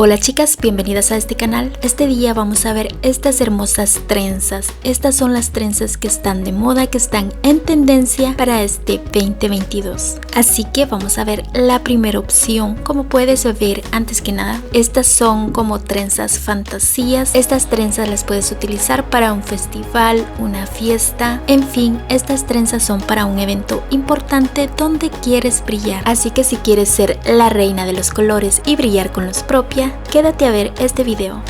Hola chicas, bienvenidas a este canal. Este día vamos a ver estas hermosas trenzas. Estas son las trenzas que están de moda, que están en tendencia para este 2022. Así que vamos a ver la primera opción. Como puedes ver, antes que nada, estas son como trenzas fantasías. Estas trenzas las puedes utilizar para un festival, una fiesta. En fin, estas trenzas son para un evento importante donde quieres brillar. Así que si quieres ser la reina de los colores y brillar con luz propia, quédate a ver este video.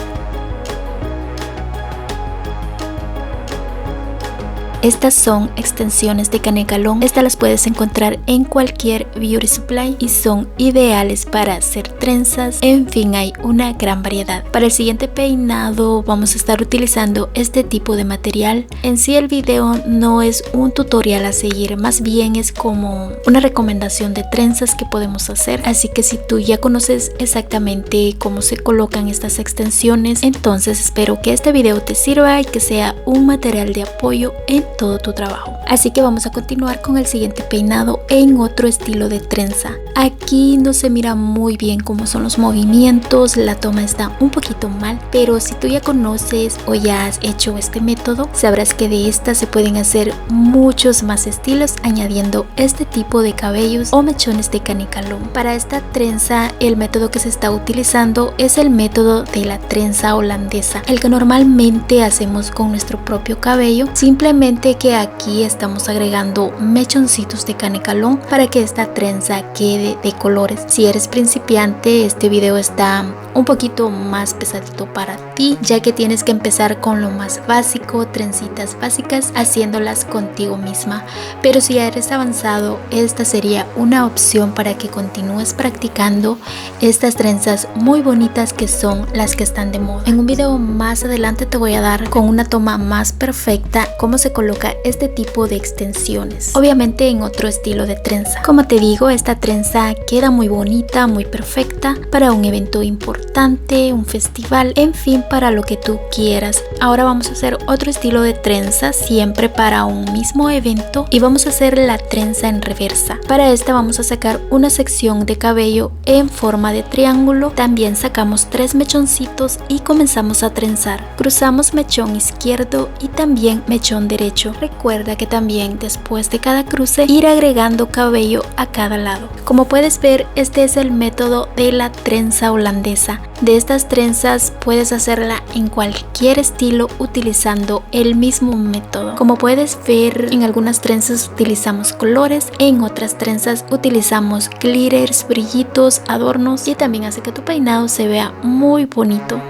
Estas son extensiones de canecalón. Estas las puedes encontrar en cualquier beauty supply y son ideales para hacer trenzas. En fin, hay una gran variedad. Para el siguiente peinado vamos a estar utilizando este tipo de material. En sí el video no es un tutorial a seguir, más bien es como una recomendación de trenzas que podemos hacer. Así que si tú ya conoces exactamente cómo se colocan estas extensiones, entonces espero que este video te sirva y que sea un material de apoyo en todo tu trabajo. Así que vamos a continuar con el siguiente peinado en otro estilo de trenza. Aquí no se mira muy bien cómo son los movimientos, la toma está un poquito mal, pero si tú ya conoces o ya has hecho este método, sabrás que de esta se pueden hacer muchos más estilos añadiendo este tipo de cabellos o mechones de canecalón. Para esta trenza el método que se está utilizando es el método de la trenza holandesa, el que normalmente hacemos con nuestro propio cabello, simplemente que aquí estamos agregando mechoncitos de canecalón para que esta trenza quede de colores. Si eres principiante, este video está un poquito más pesadito para ti, ya que tienes que empezar con lo más básico, trencitas básicas, haciéndolas contigo misma. Pero si ya eres avanzado, esta sería una opción para que continúes practicando estas trenzas muy bonitas que son las que están de moda. En un video más adelante te voy a dar con una toma más perfecta cómo se coloca este tipo de extensiones, obviamente en otro estilo de trenza. Como te digo, esta trenza queda muy bonita, muy perfecta para un evento importante, un festival, en fin, para lo que tú quieras. Ahora vamos a hacer otro estilo de trenza, siempre para un mismo evento, y vamos a hacer la trenza en reversa. Para esta vamos a sacar una sección de cabello en forma de triángulo, también sacamos 3 mechoncitos y comenzamos a trenzar. Cruzamos mechón izquierdo y también mechón derecho. Recuerda que también después de cada cruce ir agregando cabello a cada lado. Como puedes ver, este es el método de la trenza holandesa. De estas trenzas puedes hacerla en cualquier estilo utilizando el mismo método. Como puedes ver, en algunas trenzas utilizamos colores, en otras trenzas utilizamos glitters, brillitos, adornos, y también hace que tu peinado se vea muy bonito.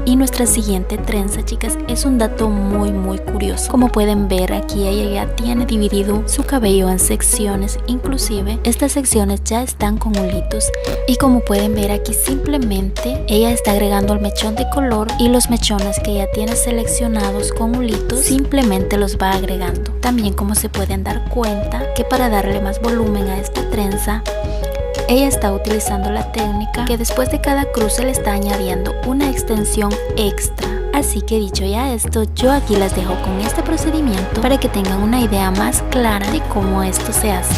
Y nuestra siguiente trenza, chicas, es un dato muy curioso. Como pueden ver, aquí ella ya tiene dividido su cabello en secciones. Inclusive estas secciones ya están con hulitos, y como pueden ver aquí, simplemente ella está agregando el mechón de color, y los mechones que ya tiene seleccionados con hulitos simplemente los va agregando. También, como se pueden dar cuenta, que para darle más volumen a esta trenza, ella está utilizando la técnica que después de cada cruce le está añadiendo una extensión extra. Así que dicho ya esto, yo aquí las dejo con este procedimiento para que tengan una idea más clara de cómo esto se hace.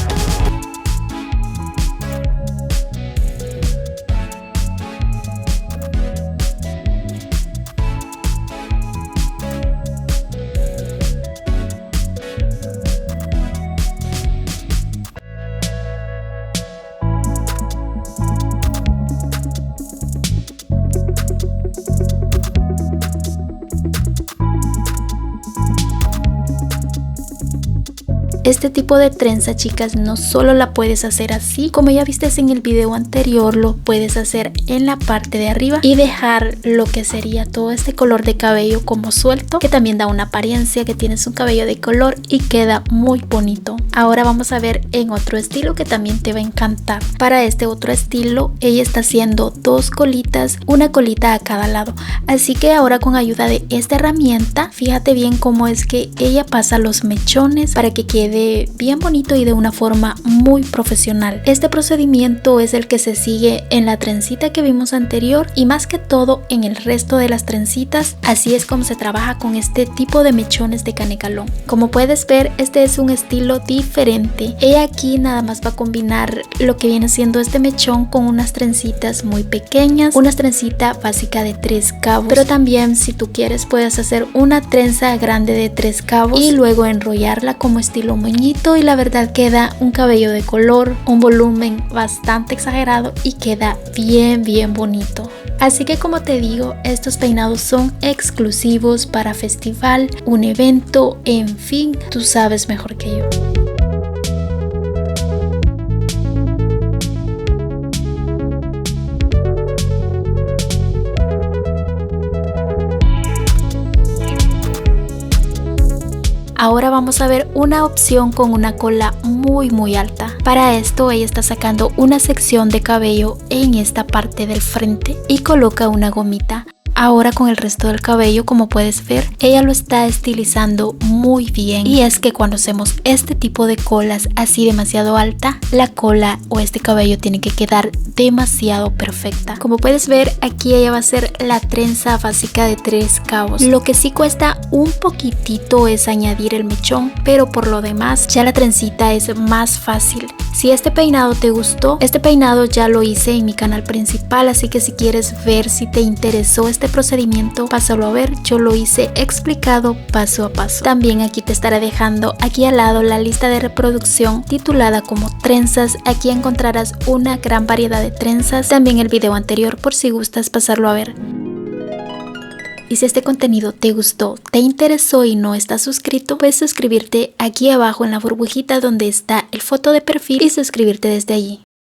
Este tipo de trenza, chicas, no solo la puedes hacer así, como ya viste en el video anterior, lo puedes hacer en la parte de arriba y dejar lo que sería todo este color de cabello como suelto, que también da una apariencia que tienes un cabello de color y queda muy bonito. Ahora vamos a ver en otro estilo que también te va a encantar. Para este otro estilo, ella está haciendo dos colitas, una colita a cada lado. Así que ahora con ayuda de esta herramienta, fíjate bien cómo es que ella pasa los mechones para que quede bien bonito y de una forma muy profesional. Este procedimiento es el que se sigue en la trencita que vimos anterior y más que todo en el resto de las trencitas. Así es como se trabaja con este tipo de mechones de canecalón. Como puedes ver, este es un estilo diferente. Ella aquí nada más va a combinar lo que viene siendo este mechón con unas trencitas muy pequeñas, una trencita básica de 3 cabos, pero también si tú quieres puedes hacer una trenza grande de 3 cabos y luego enrollarla como estilo moñito, y la verdad queda un cabello de color, un volumen bastante exagerado y queda bien bonito. Así que como te digo, estos peinados son exclusivos para festival, un evento, en fin, tú sabes mejor que yo. Ahora vamos a ver una opción con una cola muy alta. Para esto ella está sacando una sección de cabello en esta parte del frente y coloca una gomita. Ahora con el resto del cabello, como puedes ver, ella lo está estilizando muy bien. Y es que cuando hacemos este tipo de colas así demasiado alta, la cola o este cabello tiene que quedar demasiado perfecta. Como puedes ver, aquí ella va a hacer la trenza básica de 3 cabos. Lo que sí cuesta un poquitito es añadir el mechón, pero por lo demás ya la trencita es más fácil. Si este peinado te gustó, este peinado ya lo hice en mi canal principal, así que si quieres ver si te interesó este procedimiento, pásalo a ver. Yo lo hice explicado paso a paso. También aquí te estaré dejando aquí al lado la lista de reproducción titulada como trenzas. Aquí encontrarás una gran variedad de trenzas. También el video anterior por si gustas pasarlo a ver. Y si este contenido te gustó, te interesó y no estás suscrito, puedes suscribirte aquí abajo en la burbujita donde está el foto de perfil y suscribirte desde allí.